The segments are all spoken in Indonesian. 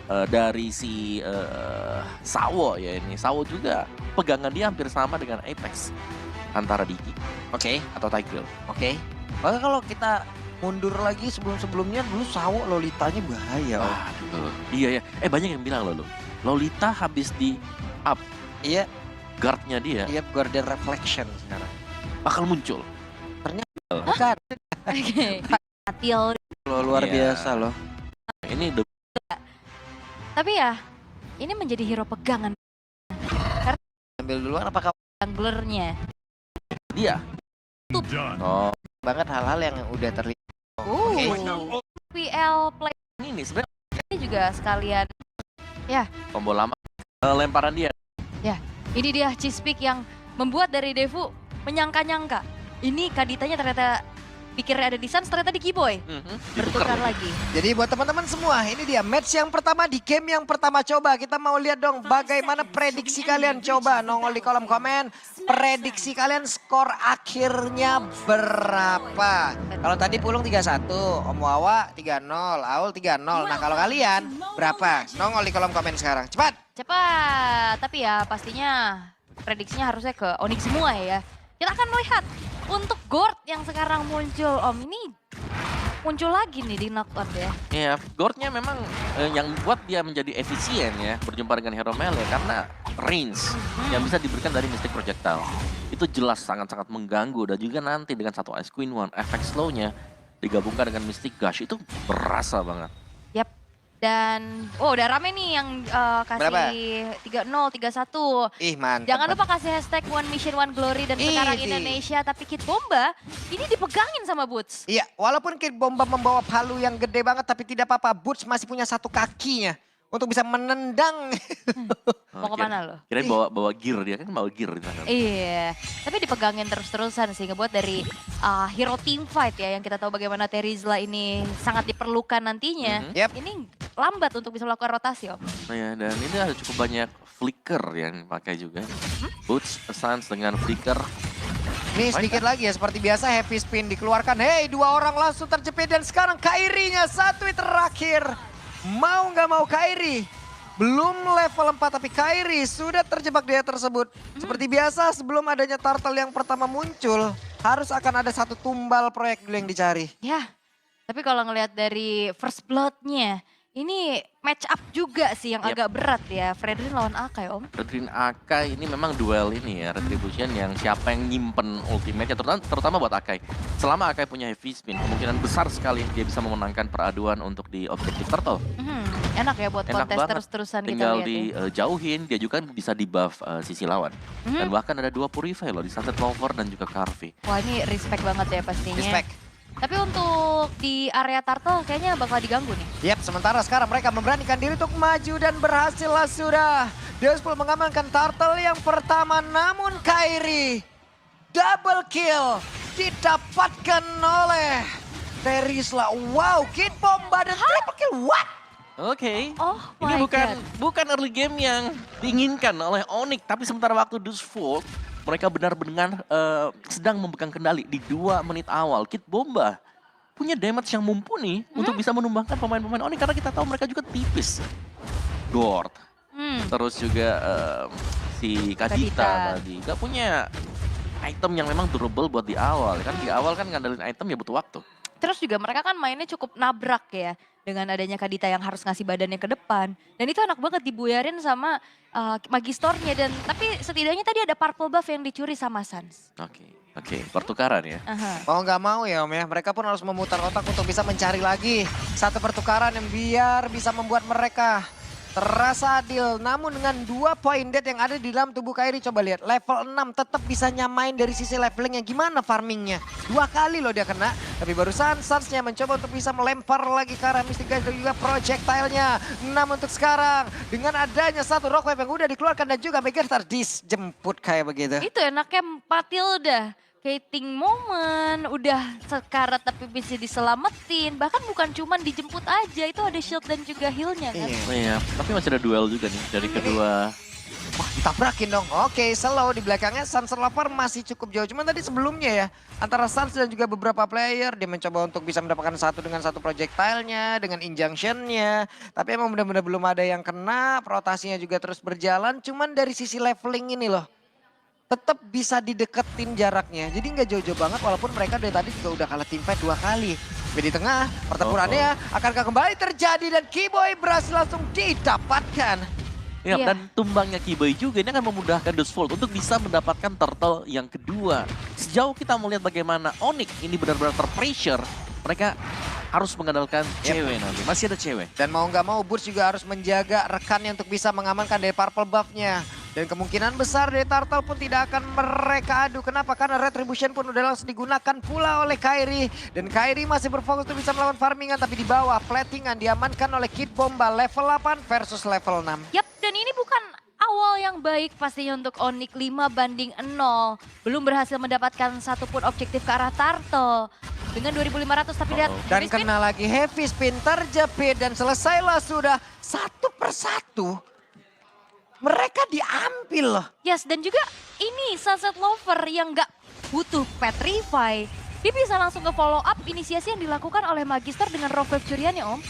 dari si Sawo ya ini. Sawo juga pegangan dia hampir sama dengan Apex antara Diki Oke, atau Tigreal. oke. Maka kalau kita mundur lagi sebelum-sebelumnya dulu Sawo Lolitanya bahaya. Om. Waduh, iya ya. Banyak yang bilang loh, Lolita habis di up Iya, guardnya dia iya Guardian Reflection sekarang. bakal muncul. Bukan, Oke. Atil. luar Iya. biasa loh. Ini Tapi ya, ini menjadi hero pegangan Ambil duluan apakah junglernya. dia. Oh, banget hal-hal yang udah terlihat. Oke. PL play ini sebenarnya ini juga sekalian. combo lama. Lemparan dia. Ini dia Cispik yang membuat dari Devu menyangka-nyangka. Ini Kaditanya ternyata pikirnya ada di Suns, ternyata di Keyboy. Bertukar lagi. Jadi buat teman-teman semua, ini dia match yang pertama di game yang pertama. Coba kita mau lihat dong bagaimana prediksi kalian. Coba nongol di kolom komen. Prediksi kalian skor akhirnya berapa? Kalau tadi Pulung 3-1, Om Wawa 3-0, Aul 3-0. Nah kalau kalian berapa? Nongol di kolom komen sekarang. Cepat! Cepat, tapi ya pastinya prediksinya harusnya ke Onyx semua ya. Kita akan melihat untuk Gord yang sekarang muncul. Om, ini muncul lagi nih di knockout ya. Iya, Gordnya memang yang buat dia menjadi efisien ya berjumpa dengan hero melee karena range yang bisa diberikan dari Mystic Projectile. Itu jelas sangat-sangat mengganggu dan juga nanti dengan satu Ice Queen One efek slow-nya digabungkan dengan Mystic Gush itu berasa banget. Yap. Dan udah rame nih yang kasih 3-0, 3-1. Ih mantap. Jangan lupa kasih hashtag One Mission One Glory dan sekarang Idih. Indonesia. Tapi Kid Bomba ini dipegangin sama Boots. Iya, walaupun Kid Bomba membawa palu yang gede banget tapi tidak apa-apa. Boots masih punya satu kakinya untuk bisa menendang. Mau kemana lo? Kirain bawa gear, dia kan bawa gear di sana. Iya, tapi dipegangin terus-terusan sih ngebuat dari hero team fight ya yang kita tahu bagaimana Terizla ini sangat diperlukan nantinya. Yap. Ini lambat untuk bisa melakukan rotasi Om. Nah ya, dan ini ada cukup banyak flicker yang pakai juga. Boots, Suns dengan flicker. Nih sedikit lagi ya, seperti biasa Happy Spin dikeluarkan. Hey, dua orang langsung terjepit dan sekarang Kairi-nya satu terakhir. Mau nggak mau Kairi. Belum level 4 tapi Kairi sudah terjebak dia tersebut. Seperti biasa sebelum adanya turtle yang pertama muncul, harus akan ada satu tumbal proyek dulu yang dicari. Ya, tapi kalau ngelihat dari first blood-nya, ini match up juga sih yang Yep. agak berat ya. Fredrin lawan Aka ya Om. Redrin Akai ini memang duel ini ya, Retribution yang siapa yang nyimpen ultimate ya, terutama buat Akai. Selama Akai punya heavy spin, kemungkinan besar sekali dia bisa memenangkan peraduan untuk di objektif turtle. Enak ya buat Enak kontes banget. terus-terusan kita Tinggal lihat ya. dijauhin, dia juga bisa di buff sisi lawan. Dan bahkan ada 2 Purify loh, di Sunset Clover dan juga Carve. Wah ini respect banget ya pastinya. Respect. Tapi untuk di area turtle kayaknya bakal diganggu nih. Yap, sementara sekarang mereka memberanikan diri untuk maju dan berhasillah sudah. Deospol mengamankan turtle yang pertama, namun Kairi double kill didapatkan oleh Terizla. Wow, Kid Bomba dan triple kill, what? Oke. Oh Ini my bukan early game yang diinginkan oleh Onyx, tapi sementara waktu Dusfold, mereka benar-benar sedang memegang kendali di 2 menit awal. Kid Bomba punya damage yang mumpuni untuk bisa menumbangkan pemain-pemain Onyx karena kita tahu mereka juga tipis. Gord, terus juga si Kadita tadi gak punya item yang memang durable buat di awal. Kan di awal kan ngandelin item ya butuh waktu. Terus juga mereka kan mainnya cukup nabrak ya. Dengan adanya Kadita yang harus ngasih badannya ke depan. Dan itu enak banget dibuyarin sama Magistornya. Dan tapi setidaknya tadi ada purple buff yang dicuri sama Suns. Oke, pertukaran ya. Mau nggak mau ya Om ya, mereka pun harus memutar otak untuk bisa mencari lagi satu pertukaran yang biar bisa membuat mereka terasa adil. Namun dengan 2 point dead yang ada di dalam tubuh Kairi, coba lihat level 6 tetap bisa nyamain dari sisi levelingnya. Gimana farmingnya? 2 kali loh dia kena, tapi barusan Suns-nya mencoba untuk bisa melempar lagi ke arah Mystic Guys dan juga projectile-nya. 6 untuk sekarang dengan adanya satu rock wave yang udah dikeluarkan dan juga Megastar dijemput kayak begitu. Itu enaknya Matilda. Skating moment, udah sekarat tapi bisa diselamatin. Bahkan bukan cuman dijemput aja, itu ada shield dan juga heal-nya kan. Iya. Iya, tapi masih ada duel juga nih dari kedua. Wah, ditabrakin dong. Oke, slow di belakangnya Sunset Lover masih cukup jauh. Cuman tadi sebelumnya ya, antara Suns dan juga beberapa player, dia mencoba untuk bisa mendapatkan satu dengan satu projectile-nya, dengan injunction-nya. Tapi emang benar-benar belum ada yang kena, rotasinya juga terus berjalan. Cuman dari sisi leveling ini loh, tetap bisa dideketin jaraknya. Jadi nggak jauh-jauh banget walaupun mereka dari tadi juga udah kalah teamfight 2 kali. Tapi di tengah, pertempurannya akankah kembali terjadi dan Keyboy berhasil langsung didapatkan. Ya, Iya. dan tumbangnya Keyboy juga ini akan memudahkan Dustvolt untuk bisa mendapatkan turtle yang kedua. Sejauh kita melihat bagaimana Onyx ini benar-benar terpressure, mereka harus mengandalkan cewek nanti. Masih ada cewek. Dan mau nggak mau Burst juga harus menjaga rekannya untuk bisa mengamankan dari purple buff-nya. Dan kemungkinan besar dari Turtle pun tidak akan mereka adu. Kenapa? Karena Retribution pun udah langsung digunakan pula oleh Kairi. Dan Kairi masih berfokus untuk bisa melawan farmingan. Tapi di bawah platingan diamankan oleh Kid Bomba level 8 versus level 6. Yap, dan ini bukan awal yang baik pastinya untuk Onyx 5-0. Belum berhasil mendapatkan satupun objektif ke arah Turtle. Dengan 2.500 tapi lihat Dan heavy spin. kena lagi heavy spin terjepit. Dan selesailah sudah satu persatu. Mereka diambil loh. Yes, dan juga ini Sunset Lover yang nggak butuh Petrify. Dia bisa langsung ke follow up inisiasi yang dilakukan oleh Magister dengan Revive curiannya, Om.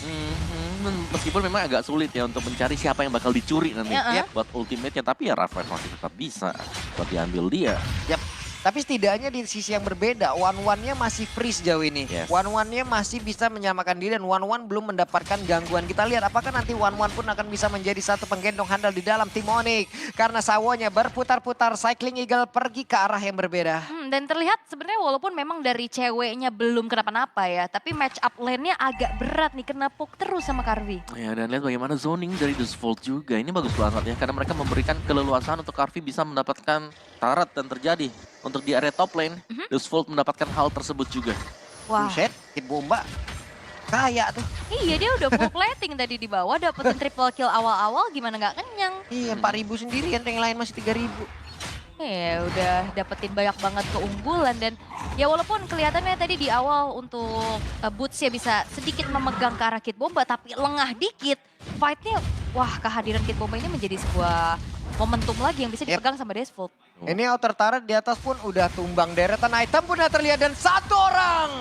Meskipun memang agak sulit ya untuk mencari siapa yang bakal dicuri nanti Iya, buat ultimate-nya. Tapi ya Rafael masih tetap bisa buat diambil dia. Yap. Tapi setidaknya di sisi yang berbeda, One-One-nya masih free sejauh ini. Yes. One-One-nya masih bisa menyamakan diri dan One-One belum mendapatkan gangguan. Kita lihat apakah nanti One-One pun akan bisa menjadi satu penggendong handal di dalam tim Onyx. Karena sawonya berputar-putar, Cycling Eagle pergi ke arah yang berbeda. Dan terlihat sebenarnya walaupun memang dari ceweknya belum kenapa-napa ya. Tapi match up lane-nya agak berat nih, kena poke terus sama Karvi. Ya, dan lihat bagaimana zoning dari Dustvolt juga. Ini bagus banget ya, karena mereka memberikan keleluasaan untuk Karvi bisa mendapatkan turret dan terjadi. Untuk di area top lane, Dustvolt mendapatkan hal tersebut juga. Wah, Buset, Kid Bomba kaya tuh. iya dia udah full plating tadi di bawah. Dapetin triple kill awal-awal gimana nggak kenyang. Iya, 4.000 sendirian, yang lain masih 3.000. Ya udah dapetin banyak banget keunggulan dan ya walaupun kelihatannya tadi di awal untuk Boots ya bisa sedikit memegang ke arah Kid Bomba tapi lengah dikit. Fight-nya wah kehadiran Kid Bomba ini menjadi sebuah momentum lagi yang bisa dipegang sama Dustvolt. Ini outer turret di atas pun udah tumbang, deretan item pun udah terlihat dan satu orang.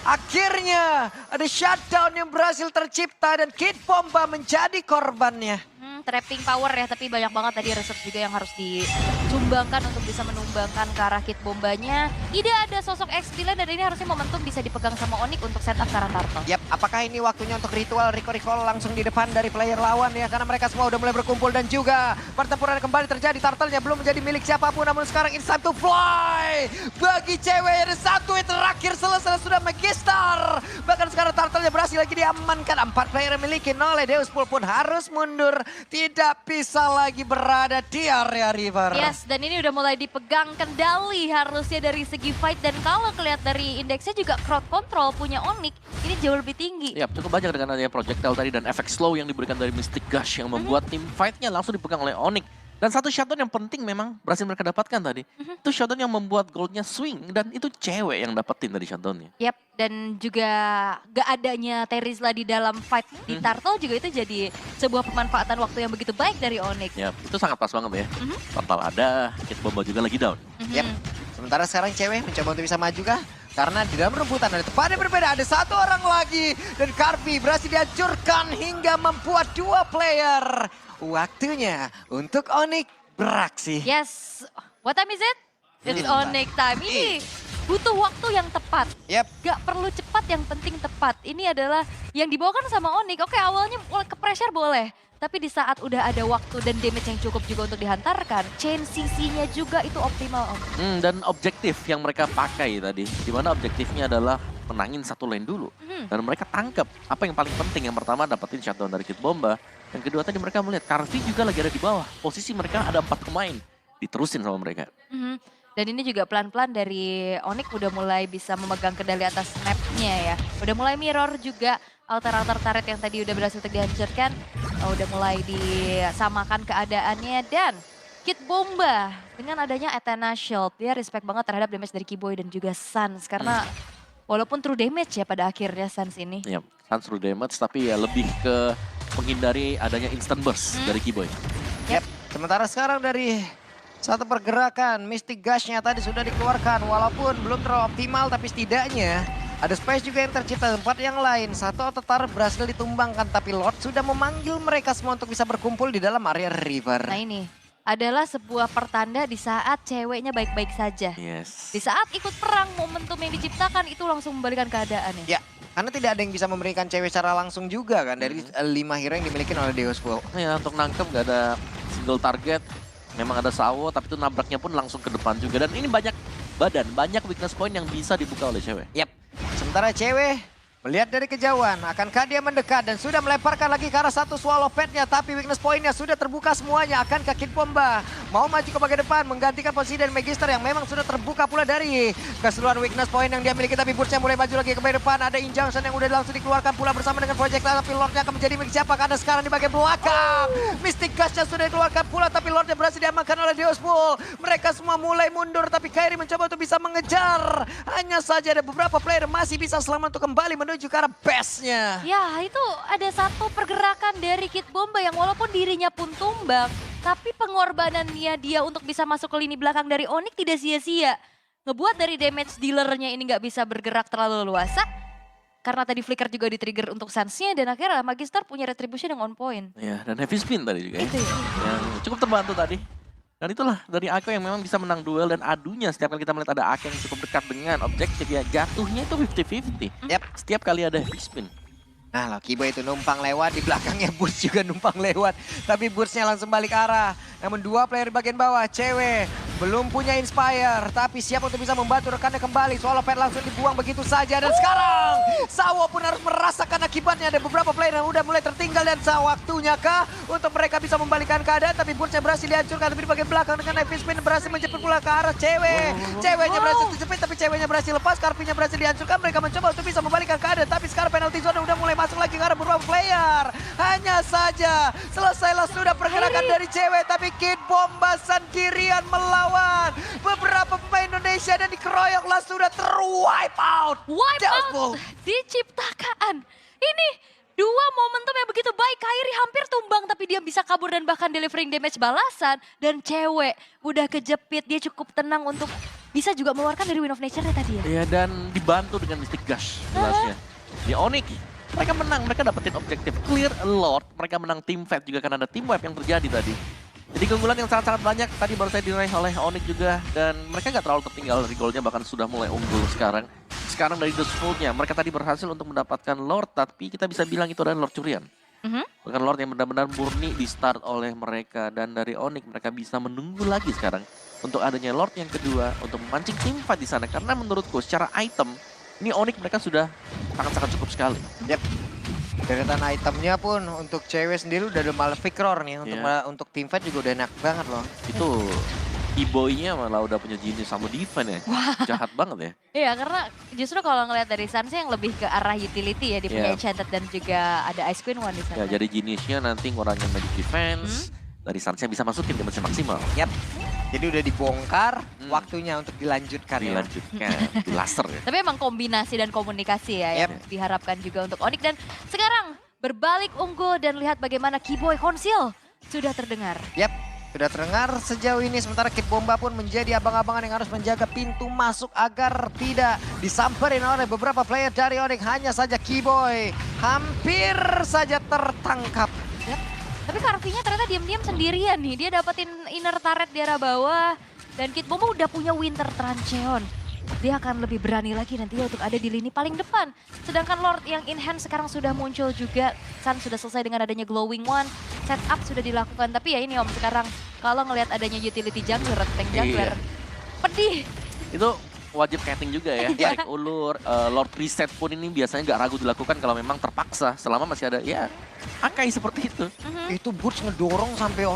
Akhirnya ada shutdown yang berhasil tercipta dan Kid Bomba menjadi korbannya. Trapping power ya, tapi banyak banget tadi research juga yang harus disumbangkan untuk bisa menumbangkan ke arah Kid Bombanya. Tidak ada sosok X-Villain dan ini harusnya momentum bisa dipegang sama Onyx untuk setup ke arah Turtle. Yap, apakah ini waktunya untuk ritual recall langsung di depan dari player lawan ya. Karena mereka semua udah mulai berkumpul dan juga pertempuran kembali terjadi. Turtle-nya belum menjadi milik siapapun namun sekarang it's time to fly. Bagi cewek ada satu yang terakhir selesai sudah Magister. Bahkan sekarang Turtle-nya berhasil lagi diamankan. 4 player yang miliki oleh Dustvolt pun harus mundur. Tidak bisa lagi berada di area river. Yes, dan ini udah mulai dipegang kendali harusnya dari segi fight. Dan kalau kelihatan dari indeksnya juga crowd control punya Onyx, ini jauh lebih tinggi. Ya, cukup banyak dengan adanya projectile tadi dan efek slow yang diberikan dari Mystic Gush yang membuat tim fight-nya langsung dipegang oleh Onyx. Dan satu shutdown yang penting memang berhasil mereka dapatkan tadi. Itu shutdown yang membuat goldnya swing dan itu cewek yang dapetin tadi shutdownnya. Yap, dan juga gak adanya Terizla di dalam fight di Turtle juga itu jadi sebuah pemanfaatan waktu yang begitu baik dari Onyx. Ya, itu sangat pas banget ya. Total ada, Kid Bomba juga lagi down. Yap. Sementara sekarang cewek mencoba untuk bisa maju kah? Karena di dalam rebutan ada tempat yang berbeda. Ada satu orang lagi. Dan Karvi berhasil dihancurkan hingga membuat 2 player. Waktunya untuk Onyx beraksi. Yes, what time is it? It's Onyx time. Ini butuh waktu yang tepat. Yap. Gak perlu cepat, yang penting tepat. Ini adalah yang dibawakan sama Onyx. Oke, awalnya ke pressure boleh. Tapi di saat udah ada waktu dan damage yang cukup juga untuk dihantarkan, chain CC-nya juga itu optimal, Om. Dan objektif yang mereka pakai tadi, dimana objektifnya adalah menangin satu lane dulu. Dan mereka tangkap apa yang paling penting. Yang pertama dapetin shutdown dari Kid Bomba. Yang kedua tadi mereka melihat Karvi juga lagi ada di bawah. Posisi mereka ada 4 pemain. Diterusin sama mereka. Dan ini juga pelan-pelan dari Onyx udah mulai bisa memegang kendali atas map-nya ya. Udah mulai mirror juga altar-altar turret yang tadi udah berhasil dihancurkan. Udah mulai disamakan keadaannya dan Kid Bomba dengan adanya Athena Shield. Dia respect banget terhadap damage dari Keyboy dan juga Suns. Karena walaupun true damage ya pada akhirnya Suns ini. Ya, Suns true damage tapi ya lebih ke menghindari adanya instant burst dari Keyboy. Yap. Sementara sekarang dari satu pergerakan, Mystic Gush-nya tadi sudah dikeluarkan. Walaupun belum terlalu optimal, tapi setidaknya ada space juga yang tercipta. Tempat yang lain, satu Ototar berhasil ditumbangkan. Tapi Lord sudah memanggil mereka semua untuk bisa berkumpul di dalam area river. Nah ini adalah sebuah pertanda di saat ceweknya baik-baik saja. Yes. Di saat ikut perang, momentum yang diciptakan itu langsung membalikan keadaan ya. Ya, karena tidak ada yang bisa memberikan cewek secara langsung juga kan. Dari 5 hero yang dimiliki oleh Deus Full. Ya, untuk nangkep nggak ada single target. Memang ada Sawo, tapi itu nabraknya pun langsung ke depan juga. Dan ini banyak badan, banyak weakness point yang bisa dibuka oleh cewek. Yap, sementara cewek melihat dari kejauhan, akankah dia mendekat dan sudah melemparkan lagi ke arah satu swallow pet-nya, tapi weakness point-nya sudah terbuka semuanya. Akankah Kid Bomba mau maju ke bagian depan, menggantikan posisi dari Magister yang memang sudah terbuka pula dari keseluruhan weakness point yang dia miliki, tapi Burst-nya mulai maju lagi ke bagian depan. Ada Injunction yang udah langsung dikeluarkan pula bersama dengan Projectile, tapi Lord-nya akan menjadi milik siapa? Karena sekarang di bagian belakang, Mystic Gush-nya sudah dikeluarkan pula, tapi Lord-nya berhasil diamankan oleh Deus Full. Mereka semua mulai mundur, tapi Kairi mencoba untuk bisa mengejar. Hanya saja ada beberapa player masih bisa selamat untuk kembali menuju ke arah base-nya. Ya itu ada satu pergerakan dari Kid Bomba yang walaupun dirinya pun tumbang, tapi pengorbanannya dia untuk bisa masuk ke lini belakang dari Onyx tidak sia-sia. Ngebuat dari damage dealernya ini nggak bisa bergerak terlalu luasa. Karena tadi flicker juga di-trigger untuk Suns-nya dan akhirnya Magister punya retribution yang on point. Ya, dan heavy spin tadi juga ya. Itu ya. Yang cukup terbantu tadi. Dan itulah dari Ako yang memang bisa menang duel dan adunya setiap kali kita melihat ada Ako yang cukup dekat dengan objektif ya jatuhnya itu 50-50. Yap. Setiap kali ada heavy spin. Nah, Lucky Boy itu numpang lewat, di belakangnya Burst juga numpang lewat. Tapi Burst-nya langsung balik arah. Namun dua player di bagian bawah, cewek belum punya Inspire. Tapi siap untuk bisa membantu rekannya kembali. Swallow Pet langsung dibuang begitu saja. Dan sekarang, Sawo pun harus merasakan akibatnya. Ada beberapa player yang udah mulai tertinggal. Dan waktunya kah untuk mereka bisa membalikan keadaan. Tapi Burst-nya berhasil dihancurkan. Tapi di bagian belakang dengan Heavy Spin berhasil menjemput pula ke arah cewek. Ceweknya berhasil dijepit, tapi ceweknya berhasil lepas. Karpinya berhasil dihancurkan. Mereka mencoba untuk bisa membalikan keadaan. Tapi sekarang penalty zone udah mulai masuk lagi ke arah beberapa player. Hanya saja selesailah sudah pergerakan dari cewek, tapi Kid Bomba sendirian melawan beberapa pemain Indonesia dan dikeroyoklah sudah terwipe out. Wipe out diciptakan. Ini dua momentum yang begitu baik. Kairi hampir tumbang tapi dia bisa kabur dan bahkan delivering damage balasan. Dan cewek udah kejepit, dia cukup tenang untuk bisa juga mengeluarkan dari Wind of Nature-nya tadi ya. Ya dan dibantu dengan Mystic Gush jelasnya. Di Onyx mereka menang, mereka dapetin objektif clear Lord. Mereka menang team fight juga karena ada team wipe yang terjadi tadi. Jadi keunggulan yang sangat-sangat banyak tadi baru saya diraih oleh Onyx juga. Dan mereka nggak terlalu tertinggal dari golnya, bahkan sudah mulai unggul sekarang. Sekarang dari The Fold-nya, mereka tadi berhasil untuk mendapatkan Lord, tapi kita bisa bilang itu adalah Lord curian. Bukan Lord yang benar-benar murni di start oleh mereka. Dan dari Onyx mereka bisa menunggu lagi sekarang untuk adanya Lord yang kedua untuk memancing team fight di sana. Karena menurutku secara item, ini Onyx mereka sudah sangat-sangat cukup sekali. Yep. Deretan itemnya pun untuk cewek sendiri udah ada Malefic Roar nih. Untuk team fight juga udah enak banget loh. Itu E-boy-nya malah udah punya genius sama defense ya. Jahat banget ya. Iya karena justru kalau ngelihat dari Suns yang lebih ke arah utility ya. Dia punya Enchanted dan juga ada Ice Queen One di sana. Ya jadi geniusnya nanti ngurangin magic defense. Dari Suns bisa masukin damage maksimal. Yap. Jadi udah dibongkar, waktunya untuk dilanjutkan ya. Dilanjutkan, di laser ya. Tapi emang kombinasi dan komunikasi ya yang diharapkan juga untuk Onyx. Dan sekarang berbalik unggul dan lihat bagaimana Keyboy Konsil sudah terdengar. Yap, sudah terdengar sejauh ini. Sementara Kid Bomba pun menjadi abang-abangan yang harus menjaga pintu masuk agar tidak disamperin oleh beberapa player dari Onyx. Hanya saja Keyboy hampir saja tertangkap. Yap. Tapi Karvinya ternyata diam-diam sendirian nih. Dia dapetin inner turret di arah bawah. Dan Kid Bomba udah punya Winter Trancheon. Dia akan lebih berani lagi nantinya untuk ada di lini paling depan. Sedangkan Lord yang in hand sekarang sudah muncul juga. Sun sudah selesai dengan adanya Glowing One. Setup sudah dilakukan. Tapi ya ini Om sekarang kalau ngelihat adanya utility jungler, tank jungler. Pedih. Itu wajib catting juga ya. Baik ulur, Lord Reset pun ini biasanya nggak ragu dilakukan kalau memang terpaksa. Selama masih ada ya Akai seperti itu. Itu Burst ngedorong sampai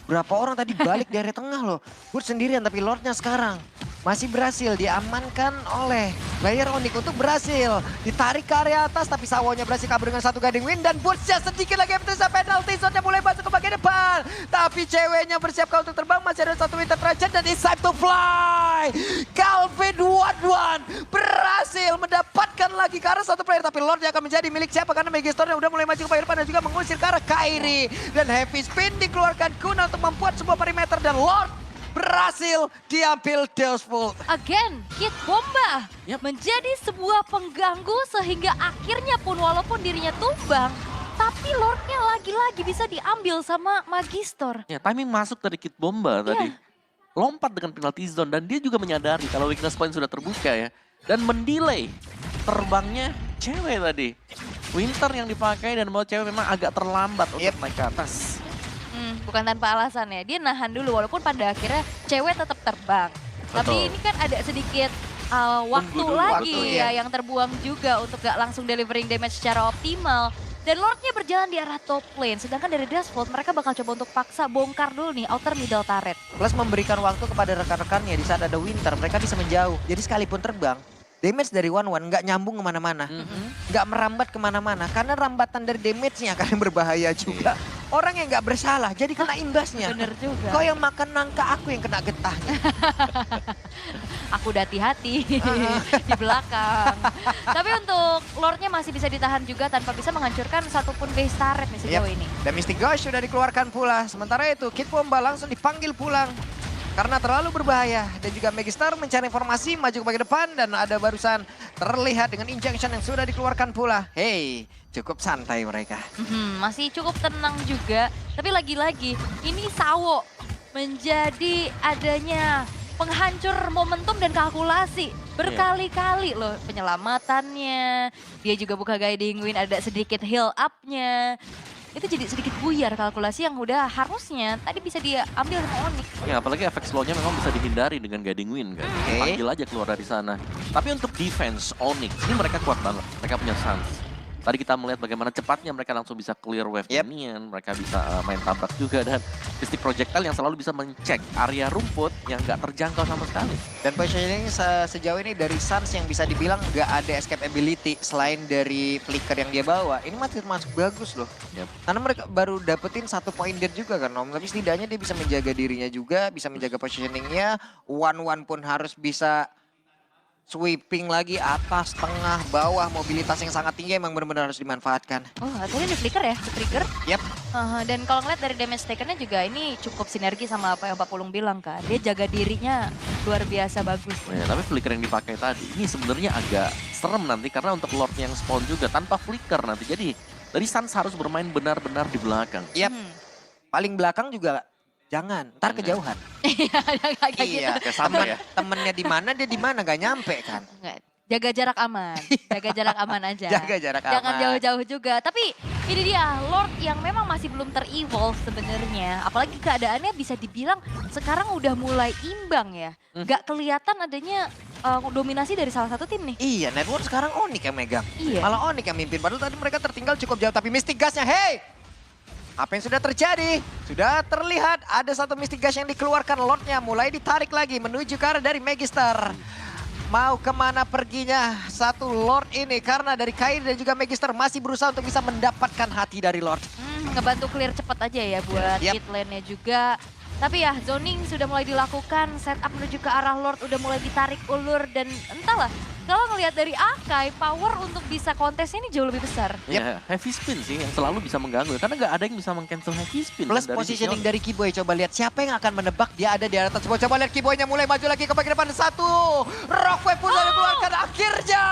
berapa orang tadi balik dari tengah loh. Burst sendirian tapi Lordnya sekarang masih berhasil diamankan oleh player Onyx untuk berhasil ditarik ke area atas. Tapi Sawonya berhasil kabur dengan satu guiding wind dan Burstnya sedikit lagi bisa penalty zone-nya mulai masuk ke bagian depan. Tapi ceweknya bersiapkan untuk terbang, masih ada satu Winter Trancheon dan it's time to fly. Calve 2-1 berhasil mendapatkan lagi lagi ke arah satu player. Tapi Lordnya akan menjadi milik siapa? Karena Megastorm udah mulai maju ke depan dan juga mengusir ke arah Kairi. Dan Heavy Spin dikeluarkan Kuna untuk membuat sebuah perimeter. Dan Lord berhasil diambil Deusful. Again, Kid Bomba Yap. menjadi sebuah pengganggu sehingga akhirnya pun walaupun dirinya tumbang, tapi Lordnya lagi-lagi bisa diambil sama Magister. Ya, timing masuk dari Kid Bomba tadi. Lompat dengan penalty zone dan dia juga menyadari kalau weakness point sudah terbuka ya. Dan mendelay terbangnya cewek tadi. Winter yang dipakai dan mau cewek memang agak terlambat untuk naik ke atas. Bukan tanpa alasan ya, dia nahan dulu walaupun pada akhirnya cewek tetap terbang. Tapi Betul. ini kan ada sedikit waktu dulu lagi waktu, ya yang terbuang juga untuk gak langsung delivering damage secara optimal. Dan Lordnya berjalan di arah top lane, sedangkan dari Dashboard mereka bakal coba untuk paksa bongkar dulu nih outer middle turret. Plus memberikan waktu kepada rekan-rekannya di saat ada Winter. Mereka bisa menjauh. Jadi sekalipun terbang, damage dari One nggak nyambung kemana-mana. Nggak merambat kemana-mana. Karena rambatan dari damage-nya akan berbahaya juga. Orang yang nggak bersalah jadi kena imbasnya. Bener juga. Kau yang makan nangka, aku yang kena getahnya. Aku udah hati-hati di belakang. Tapi untuk Lordnya masih bisa ditahan juga tanpa bisa menghancurkan satupun base turret nih sejauh ini. Dan Mystic Ghost sudah dikeluarkan pula. Sementara itu Kid Bomba langsung dipanggil pulang. Karena terlalu berbahaya. Dan juga Megastar mencari informasi maju ke bagian depan. Dan ada barusan terlihat dengan injection yang sudah dikeluarkan pula. Hey, cukup santai mereka. Masih cukup tenang juga. Tapi lagi-lagi ini Sawo menjadi adanya penghancur momentum dan kalkulasi. Berkali-kali loh penyelamatannya. Dia juga buka guiding win, ada sedikit heal up-nya. Itu jadi sedikit buyar kalkulasi yang udah harusnya tadi bisa dia ambil sama Onyx. Ya, apalagi efek slow-nya memang bisa dihindari dengan guiding win kan. Panggil aja keluar dari sana. Tapi untuk defense Onyx, ini mereka kuat banget. Mereka punya Suns. Tadi kita melihat bagaimana cepatnya mereka langsung bisa clear wave minion. Mereka bisa main tabrak juga dan Mystic Projectile yang selalu bisa mencek area rumput yang nggak terjangkau sama sekali. Dan positioning sejauh ini dari Suns yang bisa dibilang nggak ada escape ability selain dari flicker yang dia bawa. Ini masih masuk bagus loh. Karena mereka baru dapetin 1 point dead juga kan Om. Tapi setidaknya dia bisa menjaga dirinya juga, bisa menjaga positioningnya. One pun harus bisa sweeping lagi atas, tengah, bawah. Mobilitas yang sangat tinggi emang benar-benar harus dimanfaatkan. Oh, tadi ada flicker ya, trigger. Yap. Dan kalau ngeliat dari damage taken-nya juga ini cukup sinergi sama apa yang Pak Pulung bilang kan. Dia jaga dirinya luar biasa bagus. Ya, tapi flicker yang dipakai tadi ini sebenarnya agak serem nanti karena untuk Lord yang spawn juga tanpa flicker nanti. Jadi dari Suns harus bermain benar-benar di belakang. Yap. Paling belakang juga jangan, ntar kejauhan. Iya, kayak gitu. Iya, Kayak sama ya. temennya di mana dia di mana gak nyampe kan. Enggak, jaga jarak aman. Jaga jarak aman aja. Jaga jarak aman. Jangan jauh-jauh juga. Tapi ini dia Lord yang memang masih belum ter-evolve sebenarnya. Apalagi keadaannya bisa dibilang sekarang udah mulai imbang ya. Gak kelihatan adanya dominasi dari salah satu tim nih. Iya, network sekarang Onyx yang megang. Iya. Malah Onyx yang mimpin. Padahal tadi mereka tertinggal cukup jauh. Tapi Mystic Gas-nya, hey! Apa yang sudah terjadi? Sudah terlihat ada satu Mystic Gas yang dikeluarkan. Lordnya mulai ditarik lagi menuju ke arah dari Megastar. Mau kemana perginya satu Lord ini? Karena dari Kairi dan juga Megastar masih berusaha untuk bisa mendapatkan hati dari Lord. Ngebantu clear cepat aja ya buat mid lane-nya juga. Tapi ya zoning sudah mulai dilakukan, setup menuju ke arah Lord udah mulai ditarik ulur dan entahlah. Kalau ngelihat dari Akai, power untuk bisa kontes ini jauh lebih besar. Ya, heavy spin sih yang selalu bisa mengganggu karena nggak ada yang bisa meng-cancel heavy spin. Plus dari positioning Vision. dari Kiboy. Coba lihat siapa yang akan menebak dia ada di area tersebut. Coba lihat Kiboy-nya mulai maju lagi ke bagian depan. Satu. Rockwave pun sudah dikeluarkan. Akhirnya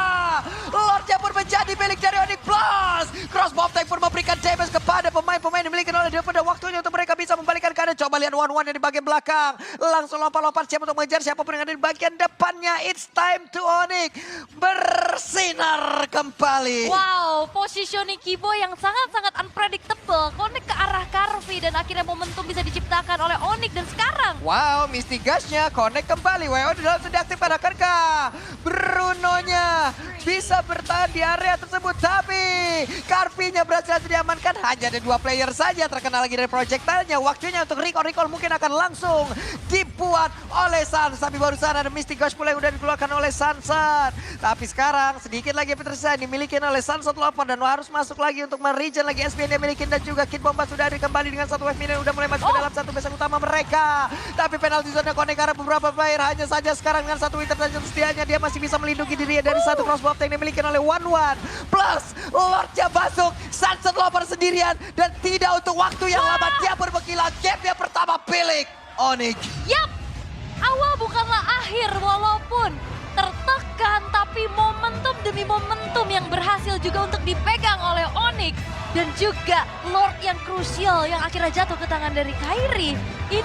Lordnya pun menjadi milik dari Onyx Plus. Crossbow tank pun memberikan damage kepada pemain-pemain yang dimiliki oleh dia pada waktunya untuk mereka bisa membalikan keadaan. Coba lihat One yang di bagian belakang. Langsung lompat-lompat siap untuk mengejar siapapun yang ada di bagian depannya. It's time to Onyx bersinar kembali. Wow, positioning Kiboy yang sangat-sangat unpredictable. Connect ke arah Karvi dan akhirnya momentum bisa diciptakan oleh Onyx dan sekarang. Wow, Mystic Gas-nya connect kembali. WO sudah diaktifkan. Akankah Bruno-nya bisa bertahan di area tersebut? Tapi Karvi-nya berhasil diamankan. Hanya ada 2 player saja terkena lagi dari projectile-nya. Waktunya untuk recall mungkin akan langsung dibuat oleh Sans. Tapi barusan ada Mystic Gas pula yang sudah dikeluarkan oleh Sansan. Tapi sekarang sedikit lagi Petersa dimiliki oleh Sunset Lover dan harus masuk lagi untuk meregen lagi SPN yang dimiliki dan juga Kid Bomba sudah ada kembali dengan satu wave minion udah mulai masuk ke dalam satu base utama mereka. Tapi penalti zone connect karena beberapa player hanya saja sekarang dengan satu interception setianya dia masih bisa melindungi dirinya dari satu crossbow attack yang dimiliki oleh One. Plus Lordnya masuk, Sunset Lover sendirian dan tidak untuk waktu yang lama dia berbekilan. Game yang pertama pilih Onyx. Yap, awal bukanlah akhir walaupun tertekan, tapi momentum demi momentum yang berhasil juga untuk dipegang oleh Onyx. Dan juga Lord yang krusial yang akhirnya jatuh ke tangan dari Kairi. Ini